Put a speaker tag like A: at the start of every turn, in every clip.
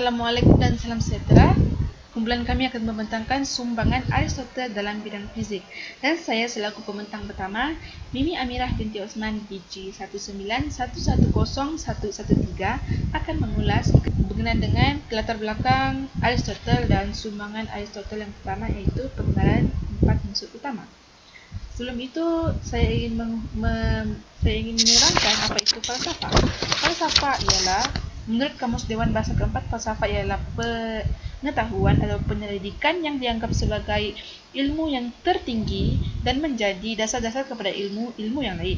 A: Assalamualaikum dan salam sejahtera. Kumpulan kami akan membentangkan sumbangan Aristoteles dalam bidang fizik. Dan saya selaku pembentang pertama, Mimi Amirah binti Osman BG 1910113 akan mengulas berkenaan dengan latar belakang Aristoteles dan sumbangan Aristoteles yang pertama, iaitu pengenalan 4 unsur utama. Sebelum itu, saya ingin menerangkan apa itu falsafah. Falsafah ialah, menurut Kamus Dewan Bahasa Keempat, falsafah ialah pengetahuan atau penyelidikan yang dianggap sebagai ilmu yang tertinggi dan menjadi dasar-dasar kepada ilmu yang lain.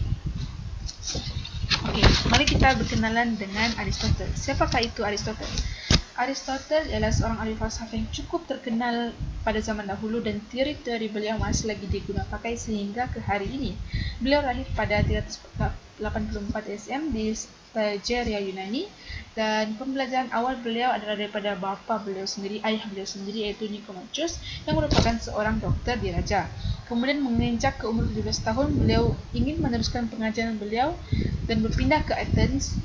A: Okey, mari kita berkenalan dengan Aristoteles. Siapakah itu Aristoteles? Aristoteles ialah seorang ahli falsafah yang cukup terkenal pada zaman dahulu dan teori-teori beliau masih lagi digunakan pakai sehingga ke hari ini. Beliau lahir pada 384 SM di Stageria, Yunani, dan pembelajaran awal beliau adalah daripada ayah beliau sendiri, iaitu Nicomacheus, yang merupakan seorang doktor di Raja. Kemudian menginjak ke umur 17 tahun, beliau ingin meneruskan pengajaran beliau dan berpindah ke Athens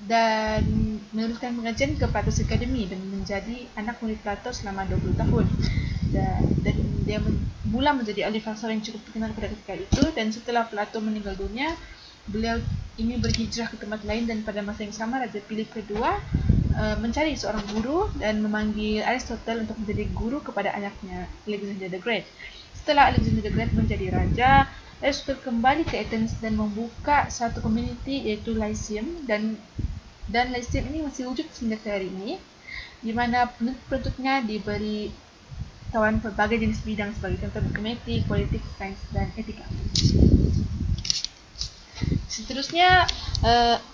A: dan meneruskan pengajian ke Plato Academy dan menjadi anak murid Plato selama 20 tahun. Dan dia mula menjadi ahli falsafah yang cukup terkenal pada ketika itu, dan setelah Plato meninggal dunia, beliau ingin berhijrah ke tempat lain, dan pada masa yang sama Raja Philip kedua mencari seorang guru dan memanggil Aristoteles untuk menjadi guru kepada anaknya, Alexander the Great. Setelah Alexander the Great menjadi raja, Aristoteles kembali ke Athens dan membuka satu komuniti, iaitu Lyceum, dan Lyceum ini masih wujud hingga ke hari ini, di mana penduduknya diberi tawan berbagai jenis bidang sebagai contoh matematik, politik, sains, dan etika. Seterusnya,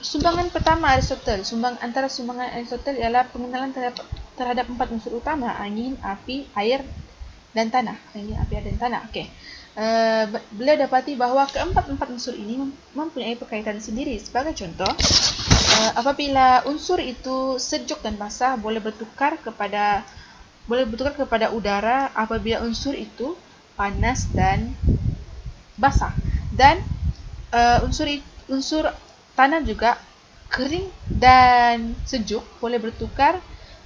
A: sumbangan pertama Aristoteles. Antara sumbangan Aristoteles ialah pengenalan terhadap 4 unsur utama: angin, api, air, dan tanah. Angin, api, air, dan tanah. Okey. Beliau dapati bahawa keempat-empat unsur ini mempunyai berkaitan sendiri. Sebagai contoh, apabila unsur itu sejuk dan basah, boleh bertukar kepada udara apabila unsur itu panas dan basah. Dan unsur tanah juga kering dan sejuk boleh bertukar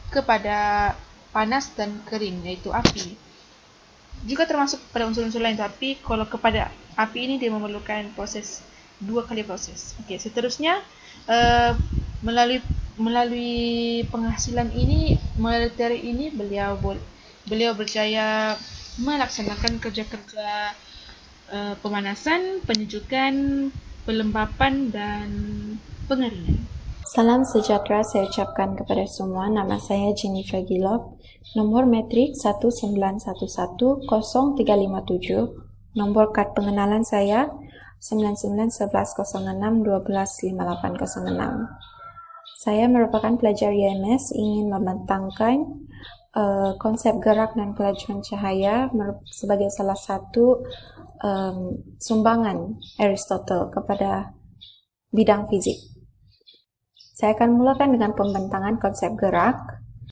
A: kepada panas dan kering, iaitu api. Juga termasuk pada unsur-unsur lain, tapi kalau kepada api ini dia memerlukan dua kali proses. Okey, seterusnya melalui penghasilan ini, melalui teori ini, beliau berjaya melaksanakan kerja-kerja pemanasan, penyejukan, pelembapan, dan pengeringan.
B: Salam sejahtera saya ucapkan kepada semua. Nama saya Jennifer Gilov. Nombor metrik 191100357. Nombor kad pengenalan saya 991106125806. Saya merupakan pelajar IMS, ingin membentangkan konsep gerak dan kelajuan cahaya sebagai salah satu sumbangan Aristoteles kepada bidang fizik. Saya akan mulakan dengan pembentangan konsep gerak.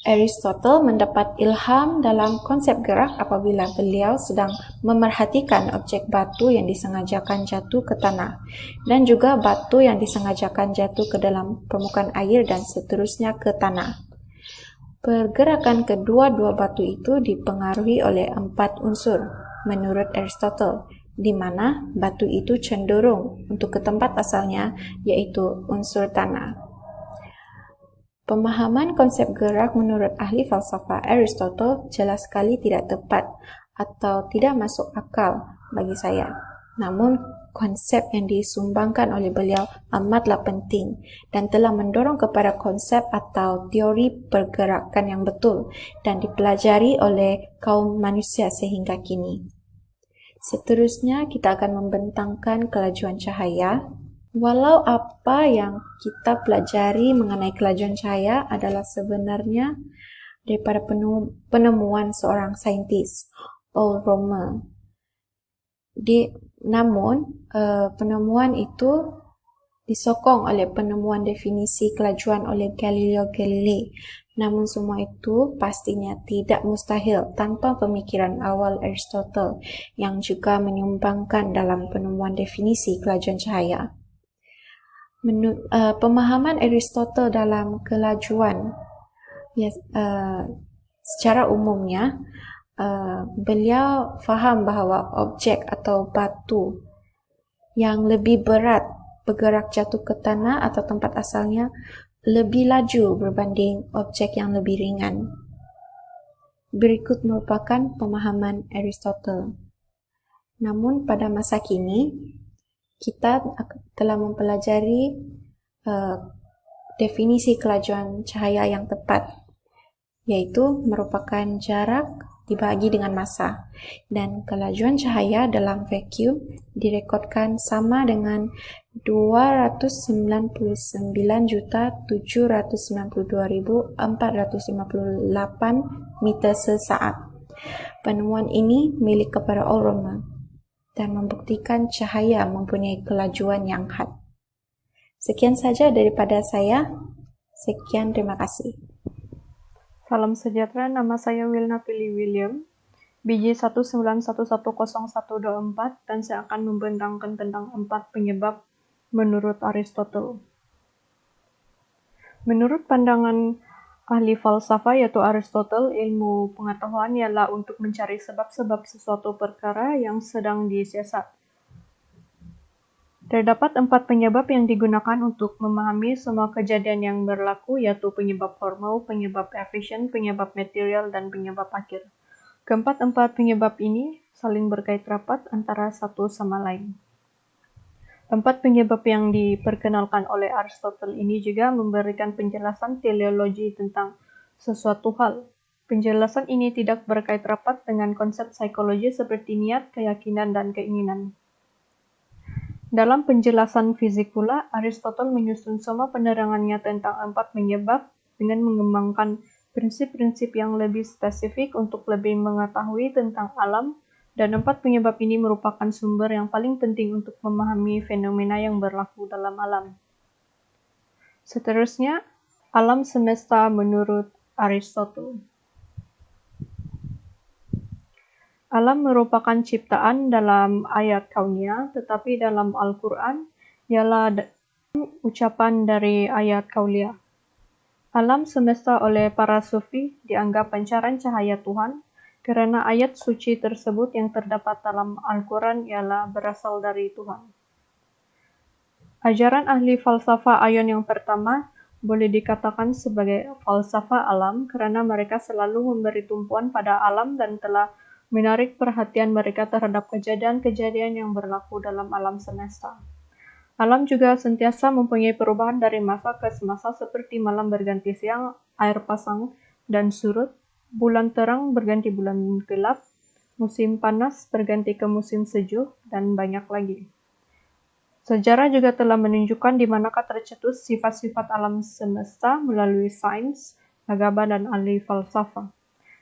B: Aristoteles mendapat ilham dalam konsep gerak apabila beliau sedang memerhatikan objek batu yang disengajakan jatuh ke tanah dan juga batu yang disengajakan jatuh ke dalam permukaan air dan seterusnya ke tanah. Pergerakan kedua-dua batu itu dipengaruhi oleh 4 unsur menurut Aristoteles, di mana batu itu cenderung untuk ke tempat asalnya, iaitu unsur tanah. Pemahaman konsep gerak menurut ahli falsafah Aristoteles jelas sekali tidak tepat atau tidak masuk akal bagi saya. Namun, konsep yang disumbangkan oleh beliau amatlah penting dan telah mendorong kepada konsep atau teori pergerakan yang betul dan dipelajari oleh kaum manusia sehingga kini. Seterusnya, kita akan membentangkan kelajuan cahaya. Walau apa yang kita pelajari mengenai kelajuan cahaya adalah sebenarnya daripada penemuan seorang saintis, Paul Romer. Namun, penemuan itu disokong oleh penemuan definisi kelajuan oleh Galileo Galilei. Namun semua itu pastinya tidak mustahil tanpa pemikiran awal Aristoteles yang juga menyumbangkan dalam penemuan definisi kelajuan cahaya. Pemahaman Aristoteles dalam kelajuan secara umumnya beliau faham bahawa objek atau batu yang lebih berat bergerak jatuh ke tanah atau tempat asalnya lebih laju berbanding objek yang lebih ringan. Berikut merupakan pemahaman Aristotle. Namun pada masa kini, kita telah mempelajari definisi kelajuan cahaya yang tepat, yaitu merupakan jarak dibagi dengan massa, dan kelajuan cahaya dalam vacuum direkodkan sama dengan 299,792,458 meter sesaat. Penemuan ini milik kepada Roemer dan membuktikan cahaya mempunyai kelajuan yang had. Sekian saja daripada saya. Sekian, terima kasih.
C: Salam sejahtera, nama saya Wilna Pili William, biji 191110124, dan saya akan membentangkan tentang 4 penyebab menurut Aristotle. Menurut pandangan ahli falsafah yaitu Aristotle, ilmu pengetahuan ialah untuk mencari sebab-sebab sesuatu perkara yang sedang disiasat. Terdapat 4 penyebab yang digunakan untuk memahami semua kejadian yang berlaku, yaitu penyebab formal, penyebab efisien, penyebab material, dan penyebab akhir. Keempat-empat penyebab ini saling berkait rapat antara satu sama lain. 4 penyebab yang diperkenalkan oleh Aristotle ini juga memberikan penjelasan teleologi tentang sesuatu hal. Penjelasan ini tidak berkait rapat dengan konsep psikologi seperti niat, keyakinan, dan keinginan. Dalam penjelasan fizik pula, Aristotle menyusun semua penerangannya tentang 4 penyebab dengan mengembangkan prinsip-prinsip yang lebih spesifik untuk lebih mengetahui tentang alam, dan 4 penyebab ini merupakan sumber yang paling penting untuk memahami fenomena yang berlaku dalam alam. Seterusnya, alam semesta menurut Aristotle. Alam merupakan ciptaan dalam ayat kaunia, tetapi dalam Al-Quran ialah ucapan dari ayat kauliah. Alam semesta oleh para sufi dianggap pancaran cahaya Tuhan, kerana ayat suci tersebut yang terdapat dalam Al-Quran ialah berasal dari Tuhan. Ajaran ahli falsafah Aion yang pertama boleh dikatakan sebagai falsafah alam kerana mereka selalu memberi tumpuan pada alam dan telah menarik perhatian mereka terhadap kejadian-kejadian yang berlaku dalam alam semesta. Alam juga sentiasa mempunyai perubahan dari masa ke semasa seperti malam berganti siang, air pasang dan surut, bulan terang berganti bulan gelap, musim panas berganti ke musim sejuk, dan banyak lagi. Sejarah juga telah menunjukkan di manakah tercetus sifat-sifat alam semesta melalui sains, agama, dan ahli falsafah.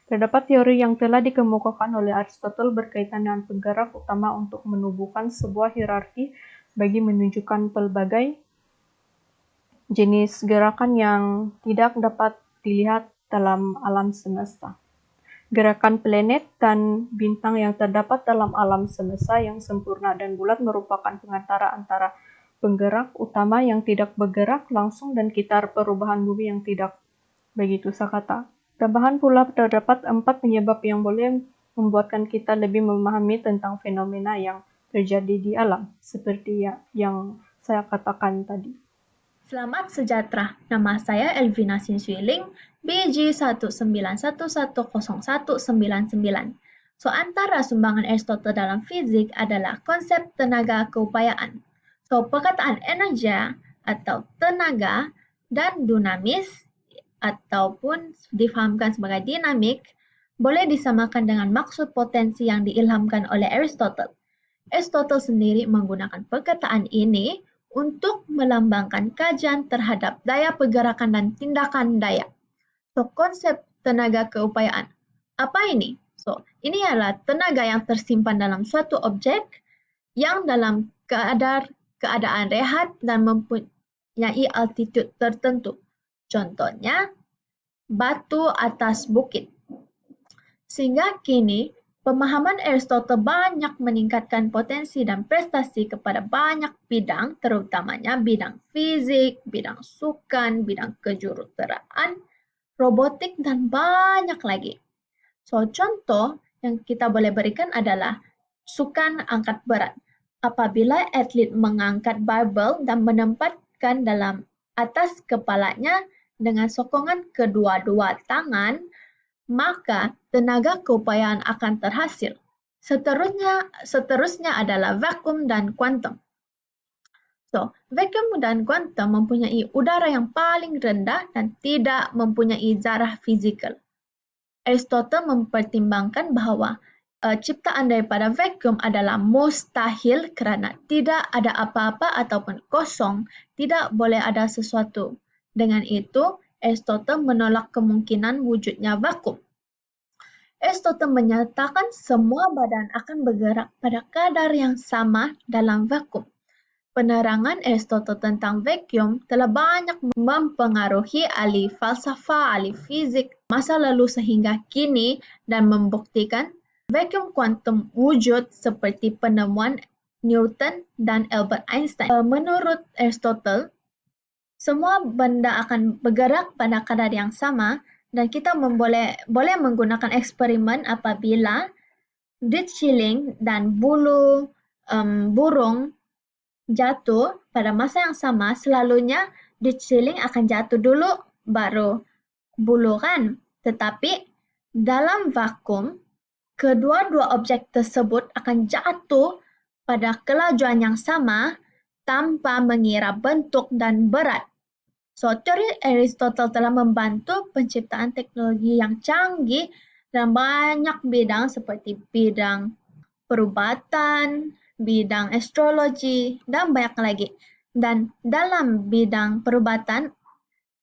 C: Terdapat teori yang telah dikemukakan oleh Aristotle berkaitan dengan penggerak utama untuk menubuhkan sebuah hierarki bagi menunjukkan pelbagai jenis gerakan yang tidak dapat dilihat dalam alam semesta. Gerakan planet dan bintang yang terdapat dalam alam semesta yang sempurna dan bulat merupakan pengantara antara penggerak utama yang tidak bergerak langsung dan kitar perubahan bumi yang tidak begitu sakata. Tambahan pula terdapat 4 penyebab yang boleh membuatkan kita lebih memahami tentang fenomena yang terjadi di alam, seperti yang saya katakan tadi.
D: Selamat sejahtera, nama saya Elvina Sinswiling, BG 191110199. So, antara sumbangan Aristotle dalam fizik adalah konsep tenaga keupayaan. So, perkataan energi atau tenaga dan dinamis ataupun difahamkan sebagai dinamik boleh disamakan dengan maksud potensi yang diilhamkan oleh Aristotle. Aristotle sendiri menggunakan perkataan ini untuk melambangkan kajian terhadap daya pergerakan dan tindakan daya. So, konsep tenaga keupayaan. Apa ini? So, ini adalah tenaga yang tersimpan dalam suatu objek yang dalam keadaan rehat dan mempunyai altitude tertentu. Contohnya, batu atas bukit. Sehingga kini, pemahaman Aristotle banyak meningkatkan potensi dan prestasi kepada banyak bidang, terutamanya bidang fizik, bidang sukan, bidang kejuruteraan, robotik, dan banyak lagi. So, contoh yang kita boleh berikan adalah sukan angkat berat. Apabila atlet mengangkat barbel dan menempatkan dalam atas kepalanya dengan sokongan kedua-dua tangan, maka tenaga keupayaan akan terhasil. Seterusnya adalah vakum dan kuantum. So, vakum dan kuantum mempunyai udara yang paling rendah dan tidak mempunyai zarah fizikal. Aristotle mempertimbangkan bahawa ciptaan daripada vakum adalah mustahil kerana tidak ada apa-apa ataupun kosong, tidak boleh ada sesuatu. Dengan itu, Aristotle menolak kemungkinan wujudnya vakum. Aristotle menyatakan semua badan akan bergerak pada kadar yang sama dalam vakum. Penerangan Aristotle tentang vakum telah banyak mempengaruhi ahli falsafah, ahli fizik masa lalu sehingga kini dan membuktikan vakum kuantum wujud seperti penemuan Newton dan Albert Einstein. Menurut Aristotle, semua benda akan bergerak pada kadar yang sama dan kita boleh menggunakan eksperimen apabila ditchilling dan bulu burung jatuh pada masa yang sama, selalunya ditchilling akan jatuh dulu baru bulu kan. Tetapi dalam vakum, kedua-dua objek tersebut akan jatuh pada kelajuan yang sama tanpa mengira bentuk dan berat. So, teori Aristotle telah membantu penciptaan teknologi yang canggih dalam banyak bidang seperti bidang perubatan, bidang astrologi, dan banyak lagi. Dan dalam bidang perubatan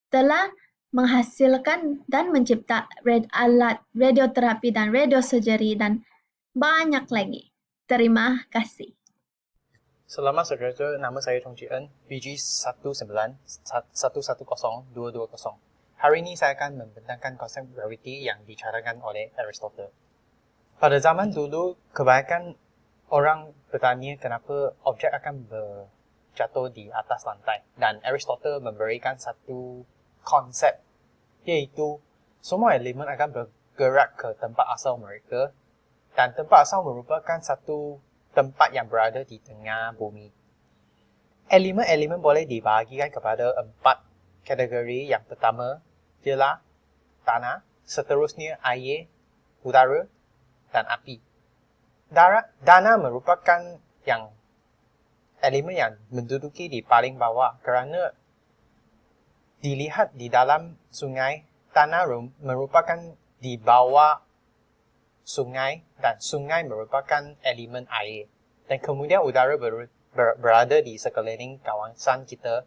D: telah menghasilkan dan mencipta alat radioterapi dan radiosurgery dan banyak lagi. Terima kasih.
E: Selamat sejahtera, nama saya Chong Ji En, BG 1910220. Hari ini saya akan membentangkan konsep gravity yang dicarakan oleh Aristotle. Pada zaman dulu, kebanyakan orang bertanya kenapa objek akan berjatuh di atas lantai. Dan Aristotle memberikan satu konsep, iaitu semua elemen akan bergerak ke tempat asal mereka. Dan tempat asal merupakan satu tempat yang berada di tengah bumi. Elemen-elemen boleh dibahagikan kepada 4 kategori. Yang pertama ialah tanah, seterusnya air, udara dan api. Tanah merupakan elemen yang menduduki di paling bawah kerana dilihat di dalam sungai, tanah merupakan di bawah sungai dan sungai merupakan elemen air. Dan kemudian udara berada di sekeliling kawasan kita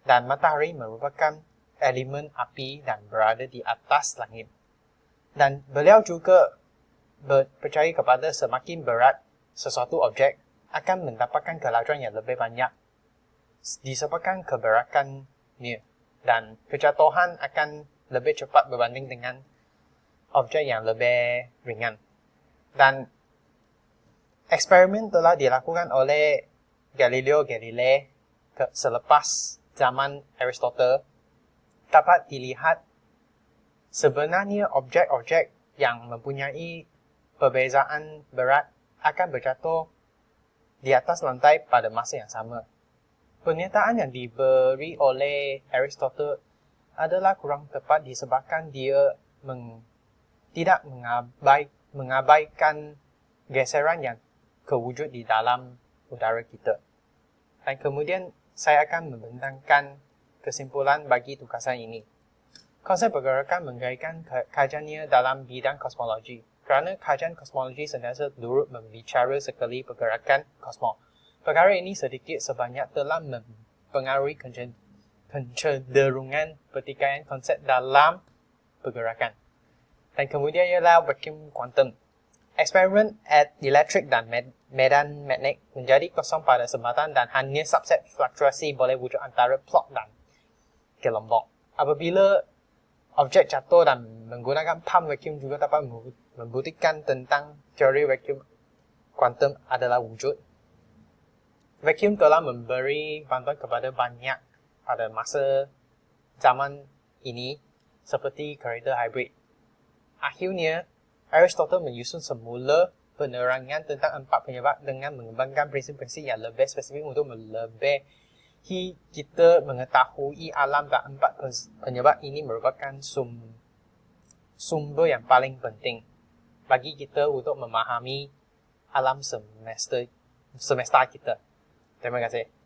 E: dan matahari merupakan elemen api dan berada di atas langit. Dan beliau juga percaya kepada semakin berat sesuatu objek akan mendapatkan kelajuan yang lebih banyak disebabkan keberatannya dan kejatuhan akan lebih cepat berbanding dengan objek yang lebih ringan. Dan eksperimen telah dilakukan oleh Galileo Galilei selepas zaman Aristotle dapat dilihat sebenarnya objek-objek yang mempunyai perbezaan berat akan berjatuh di atas lantai pada masa yang sama. Pernyataan yang diberi oleh Aristotle adalah kurang tepat disebabkan dia tidak mengabaikan geseran yang kewujud di dalam udara kita. Dan kemudian saya akan membentangkan kesimpulan bagi tugasan ini. Konsep pergerakan mengkaitkan kajiannya dalam bidang kosmologi. Kerana kajian kosmologi sentiasa turut membicara sekali pergerakan kosmos. Perkara ini sedikit sebanyak telah mempengaruhi kecenderungan pertikaian konsep dalam pergerakan. Dan kemudian ialah vacuum quantum. Eksperimen elektrik dan medan magnet menjadi kosong pada sempatan dan hanya subset fluktuasi boleh wujud antara Planck dan gelombang. Apabila objek jatuh dan menggunakan pump vacuum juga dapat membuktikan tentang teori vacuum quantum adalah wujud. Vacuum telah memberi bantuan kepada banyak pada masa zaman ini seperti karakter hybrid. Akhirnya, Aristotle menyusun semula penerangan tentang 4 penyebab dengan mengembangkan prinsip-prinsip yang lebih spesifik untuk melebihi kita mengetahui alam, dan 4 penyebab ini merupakan sumber yang paling penting bagi kita untuk memahami alam semesta kita. Terima kasih.